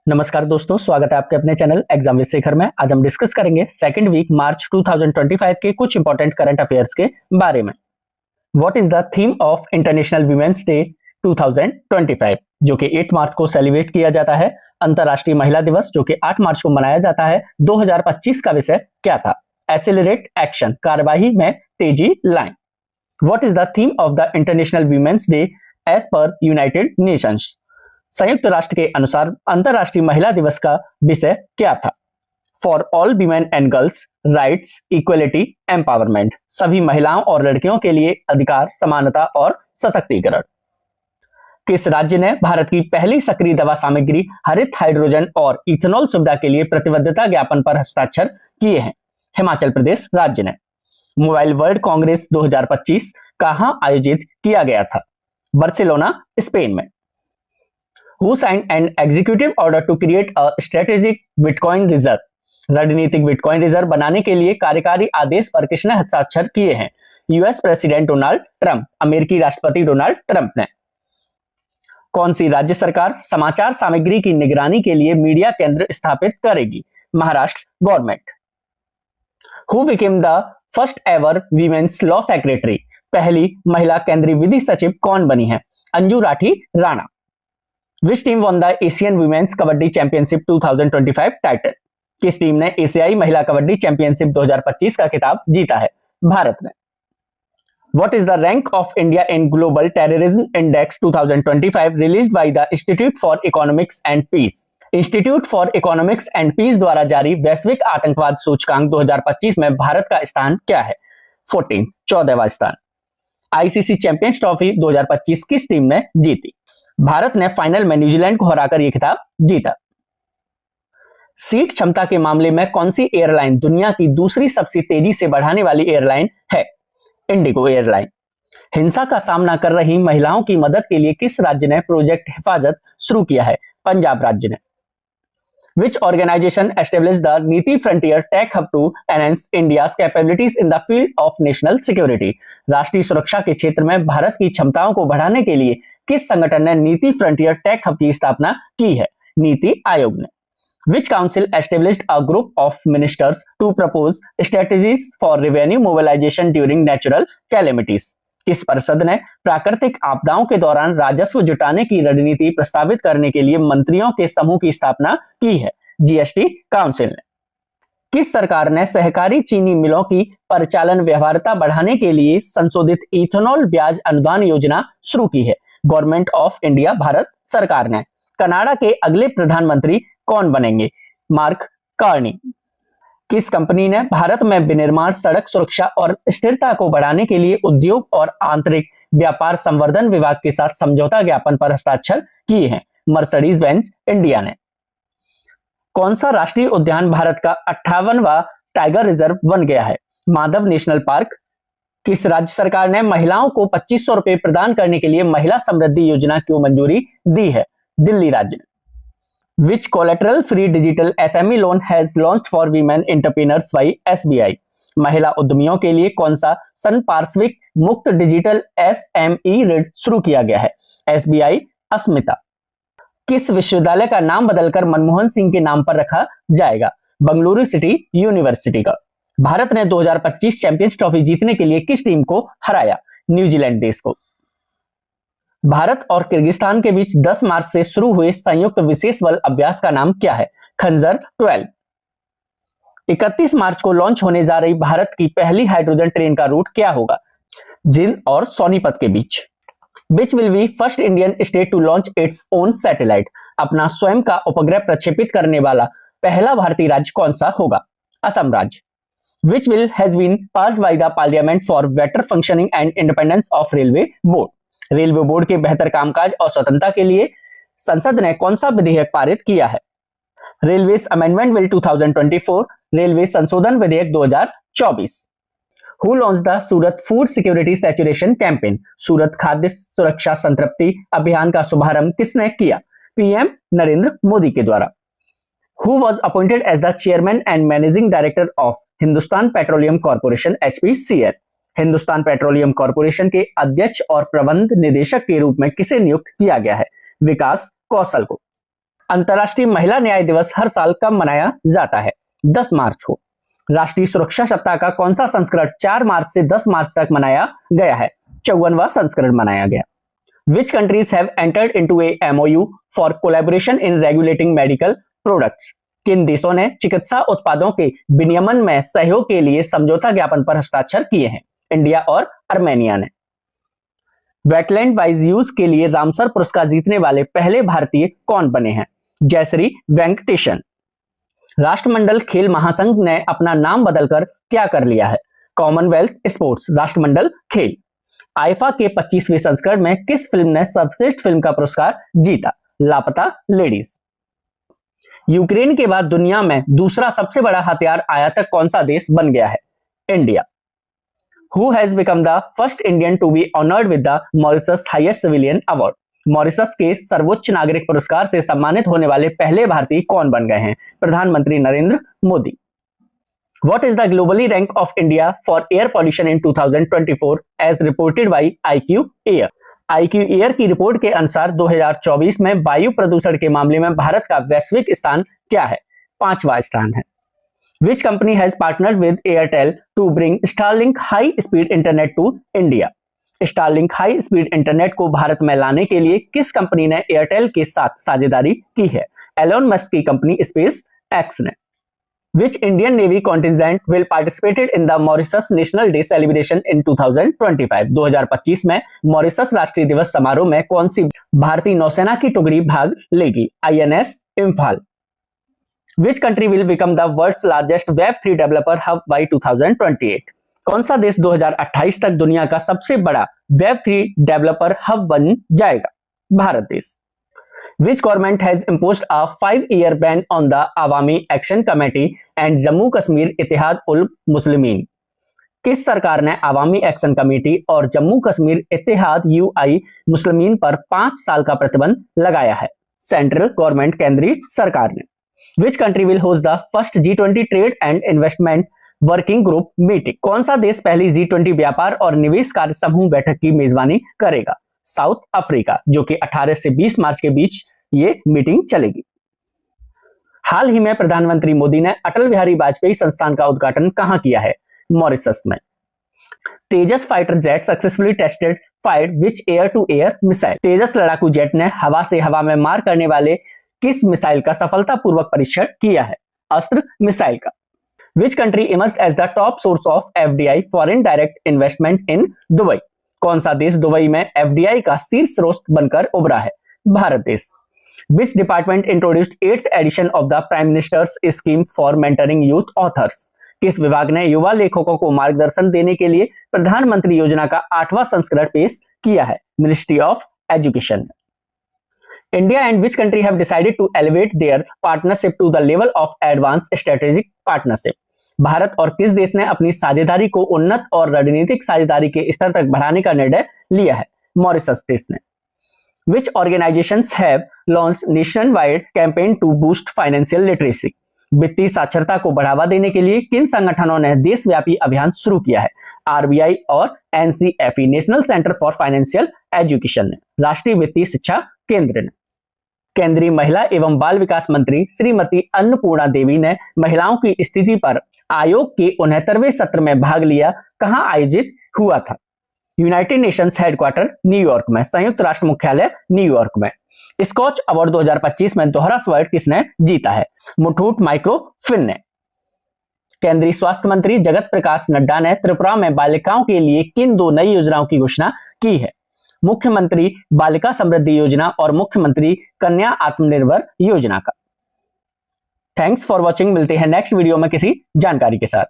नमस्कार दोस्तों, स्वागत है आपके अपने चैनल एग्जाम विद शेखर में। आज हम डिस्कस करेंगे सेकंड वीक मार्च 2025 के कुछ इंपॉर्टेंट करंट अफेयर्स के बारे में। What is the theme of international Women's day 2025, जो कि 8 मार्च को सेलिब्रेट किया जाता है। अंतरराष्ट्रीय महिला दिवस जो कि 8 मार्च को मनाया जाता है, 2025 का विषय क्या था? एक्सेलरेट एक्शन, कार्यवाही में तेजी लाएं। What is the theme of the International Women's Day as per United Nations? संयुक्त राष्ट्र के अनुसार अंतरराष्ट्रीय महिला दिवस का विषय क्या था? For all women and girls, rights, equality, empowerment, सभी महिलाओं और लड़कियों के लिए अधिकार, समानता और सशक्तिकरण। किस राज्य ने भारत की पहली सक्रिय दवा सामग्री हरित हाइड्रोजन और इथेनॉल सुविधा के लिए प्रतिबद्धता ज्ञापन पर हस्ताक्षर किए हैं? हिमाचल प्रदेश राज्य ने। मोबाइल वर्ल्ड कांग्रेस 2025 कहां आयोजित किया गया था? बार्सिलोना, स्पेन में। Who signed an executive order to create a strategic Bitcoin reserve? रणनीतिक बिटकॉइन रिजर्व बनाने के लिए कार्यकारी आदेश पर किसने हस्ताक्षर किए हैं? यूएस प्रेसिडेंट डोनाल्ड ट्रंप, अमेरिकी राष्ट्रपति डोनाल्ड ट्रंप ने। कौन सी राज्य सरकार समाचार सामग्री की निगरानी के लिए मीडिया केंद्र स्थापित करेगी? Maharashtra government. Who became the first ever women's law secretary? पहली महिला केंद्रीय विधि सचिव कौन बनी है? Anju Rathi Rana. Which team won the Asian Women's kabaddi championship 2025 title? किस टीम ने एशियाई महिला कबड्डी चैंपियनशिप 2025 का खिताब जीता है? भारत ने। What is the rank of India in Global Terrorism Index 2025 released by the Institute for Economics and Peace? Institute for Economics and Peace द्वारा जारी वैश्विक आतंकवाद सूचकांक 2025 में भारत का स्थान क्या है? 14वां स्थान। आईसीसी चैंपियंस ट्रॉफी 2025 किस टीम ने जीती? भारत ने फाइनल में न्यूजीलैंड को हराकर यह खिताब जीता। सीट क्षमता के मामले में कौन सी एयरलाइन दुनिया की दूसरी सबसे तेजी से बढ़ाने वाली एयरलाइन है? Indigo airline. हिंसा का सामना कर रही महिलाओं की मदद के लिए किस राज्य ने प्रोजेक्ट हिफाजत शुरू किया है? पंजाब राज्य ने। Which organization established the Niti Frontier Tech Hub to enhance India's capabilities in the field of national security? राष्ट्रीय सुरक्षा के क्षेत्र में भारत की क्षमताओं को बढ़ाने के लिए किस संगठन ने नीति फ्रंटियर टेक हब की स्थापना की है? नीति आयोग ने। Which council established a group of ministers to propose strategies for revenue mobilization during natural calamities? किस परिषद ने प्राकृतिक आपदाओं के दौरान राजस्व जुटाने की रणनीति प्रस्तावित करने के लिए मंत्रियों के समूह की स्थापना की है? जीएसटी काउंसिल ने। किस सरकार ने सहकारी चीनी मिलों की परिचालन व्यवहार्यता बढ़ाने के लिए संशोधित इथेनॉल ब्याज अनुदान योजना शुरू की है? गवर्नमेंट ऑफ इंडिया भारत सरकार ने। कनाडा के अगले प्रधानमंत्री कौन बनेंगे? Mark Carney. किस कंपनी ने भारत में विनिर्माण, सड़क सुरक्षा और स्थिरता को बढ़ाने के लिए उद्योग और आंतरिक व्यापार संवर्धन विभाग के साथ समझौता ज्ञापन पर हस्ताक्षर किए हैं? मर्सिडीज बेंज इंडिया ने। कौन सा राष्ट्रीय उद्यान भारत का 58वां टाइगर रिजर्व बन गया है? Madhav national park. किस राज्य सरकार ने महिलाओं को 2500 रुपए प्रदान करने के लिए महिला समृद्धि योजना को मंजूरी दी है? दिल्ली राज्य ने। Which collateral free digital SME loan has launched for women entrepreneurs by SBI? महिला उद्यमियों के लिए कौन सा संपार्श्विक मुक्त डिजिटल SME ऋण शुरू किया गया है? SBI अस्मिता। किस विश्वविद्यालय का नाम बदलकर मनमोहन सिंह के नाम पर रखा जाएगा? बंगलुरु सिटी यूनिवर्सिटी का। भारत ने 2025 चैंपियंस ट्रॉफी जीतने के लिए किस टीम को हराया? न्यूजीलैंड देश को। भारत और किर्गिस्तान के बीच 10 मार्च से शुरू हुए संयुक्त विशेष बल अभ्यास का नाम क्या है? खंजर 12। 31 मार्च को लॉन्च होने जा रही भारत की पहली हाइड्रोजन ट्रेन का रूट क्या होगा? जिंद और सोनीपत के बीच। Which will be first Indian state to launch its own satellite? अपना स्वयं का उपग्रह प्रक्षेपित करने वाला पहला भारतीय राज्य कौन सा होगा? असम राज्य। Which bill has been passed by the Parliament for better functioning and independence of Railway Board? Railway board के बेहतर कामकाज और स्वतंत्रता के लिए संसद ने कौन सा विधेयक पारित किया है? रेलवे अमेंडमेंट बिल 2024, रेलवे संशोधन विधेयक 2024। Who launched the Surat food security saturation campaign? Surat खाद्य सुरक्षा संतृप्ति अभियान का शुभारंभ किसने किया? पीएम नरेंद्र मोदी के द्वारा। Who was appointed as the chairman and managing director of Hindustan petroleum corporation HPCL? Hindustan petroleum corporation के अध्यक्ष और प्रबंध निदेशक के रूप में किसे नियुक्त किया गया है? विकास कौशल को। अंतर्राष्ट्रीय महिला न्याय दिवस हर साल कब मनाया जाता है? 10 मार्च को। राष्ट्रीय सुरक्षा सप्ताह का कौन सा संस्करण 4 मार्च से 10 मार्च तक मनाया गया है? 54वां संस्करण मनाया गया। Which countries have entered into a MOU for collaboration in regulating medical products? किन देशों ने चिकित्सा उत्पादों के विनियमन में सहयोग के लिए समझौता ज्ञापन पर हस्ताक्षर किए हैं? इंडिया और आर्मेनिया ने। वेटलैंड वाइज यूज के लिए रामसर पुरस्कार जीतने वाले पहले भारतीय कौन बने हैं? जयश्री वेंकटेशन। राष्ट्रमंडल खेल महासंघ ने अपना नाम बदलकर क्या कर लिया है? कॉमनवेल्थ स्पोर्ट्स राष्ट्रमंडल खेल। आईफा के 25वें संस्करण में किस फिल्म ने सर्वश्रेष्ठ फिल्म का पुरस्कार जीता? लापता लेडीज। यूक्रेन के बाद दुनिया में दूसरा सबसे बड़ा हथियार आयातक कौन सा देश बन गया है? India. Who has become the first Indian to be honored with the Mauritius Highest Civilian Award? Mauritius के सर्वोच्च नागरिक पुरस्कार से सम्मानित होने वाले पहले भारतीय कौन बन गए हैं? प्रधानमंत्री Narendra Modi. What is the globally rank of India for air pollution in 2024 as reported by IQ Air? IQ Air की रिपोर्ट के अनुसार 2024 में वायु प्रदूषण के मामले में भारत का वैश्विक स्थान क्या है? 5वां स्थान है। Which company has partnered with Airtel to bring Starlink high speed internet to India? Starlink high speed internet को भारत में लाने के लिए किस कंपनी ने एयरटेल के साथ साझेदारी की है? एलोन मस्क की कंपनी स्पेस एक्स ने। Which Indian Navy contingent will participated in the Mauritius National Day celebration in 2025? 2025 में मॉरिशस राष्ट्रीय दिवस समारोह में कौन सी भारतीय नौसेना की टुकड़ी भाग लेगी? INS Imphal. Which country will become the world's largest Web3 developer hub by 2028? कौन सा देश 2028 तक दुनिया का सबसे बड़ा Web3 डेवलपर हब बन जाएगा? भारत देश। Which government has imposed a 5-year ban on the Awami Action Committee and Jammu Kashmir Ittihad ul Muslimin? किस सरकार ने अवामी एक्शन कमेटी और जम्मू कश्मीर इत्तेहाद UI मुस्लिमीन पर 5 साल का प्रतिबंध लगाया है? सेंट्रल गवर्नमेंट केंद्रीय सरकार ने। Which country will host the first G20 Trade and Investment Working Group meeting? कौन सा देश पहली G20 व्यापार और निवेश कार्य समूह बैठक की मेजबानी करेगा? साउथ अफ्रीका, जो कि 18 से 20 मार्च के बीच ये मीटिंग चलेगी। हाल ही में प्रधानमंत्री मोदी ने अटल बिहारी वाजपेयी संस्थान का उद्घाटन कहां किया है? मॉरिशस में। Tejas fighter jet successfully tested fired which air to air missile? Tejas लड़ाकू जेट ने हवा से हवा में मार करने वाले किस मिसाइल का सफलतापूर्वक परीक्षण किया है? अस्त्र मिसाइल का। Which country emerged as the top source of FDI foreign direct investment in Dubai? कौन सा देश दुबई में FDI का शीर्ष स्रोत बनकर उभरा है? भारत देश। Which department introduced 8th edition of the Prime Minister's scheme for mentoring youth authors? किस विभाग ने युवा लेखकों को मार्गदर्शन देने के लिए प्रधानमंत्री योजना का 8वां संस्करण पेश किया है? Ministry of education. India and which country have decided to elevate their partnership to the level of advanced strategic partnership? Bharat और किस देश ने अपनी साझेदारी को उन्नत और रणनीतिक साझेदारी के स्तर तक बढ़ाने का निर्णय लिया है? मॉरिशस देश ने। Which organizations have launched nationwide campaign to boost financial literacy? वित्तीय साक्षरता को बढ़ावा देने के लिए किन संगठनों ने देशव्यापी अभियान शुरू किया है? RBI और NCFE national centre for financial education ने। राष्ट्रीय वित्तीय शिक्षा केंद्र ने। केंद्रीय महिला एवं बाल विकास मंत्री श्रीमती अन्नपूर्णा देवी ने महिलाओं की स्थिति पर आयोग के 69वें सत्र में भाग लिया। कहां आयोजित हुआ था? यूनाइटेड नेशंस हेडक्वार्टर न्यूयॉर्क में। संयुक्त राष्ट्र मुख्यालय न्यूयॉर्क में। स्कॉच अवार्ड 2025 में दोहरा स्वर्ण किसने जीता है? मुथूट माइक्रोफिन ने। केंद्रीय स्वास्थ्य मंत्री जगत प्रकाश नड्डा ने त्रिपुरा में बालिकाओं के लिए किन 2 नई योजनाओं की घोषणा की है? मुख्यमंत्री बालिका समृद्धि योजना और मुख्यमंत्री कन्या आत्मनिर्भर योजना का। Thanks for watching. मिलते हैं नेक्स्ट वीडियो में किसी जानकारी के साथ।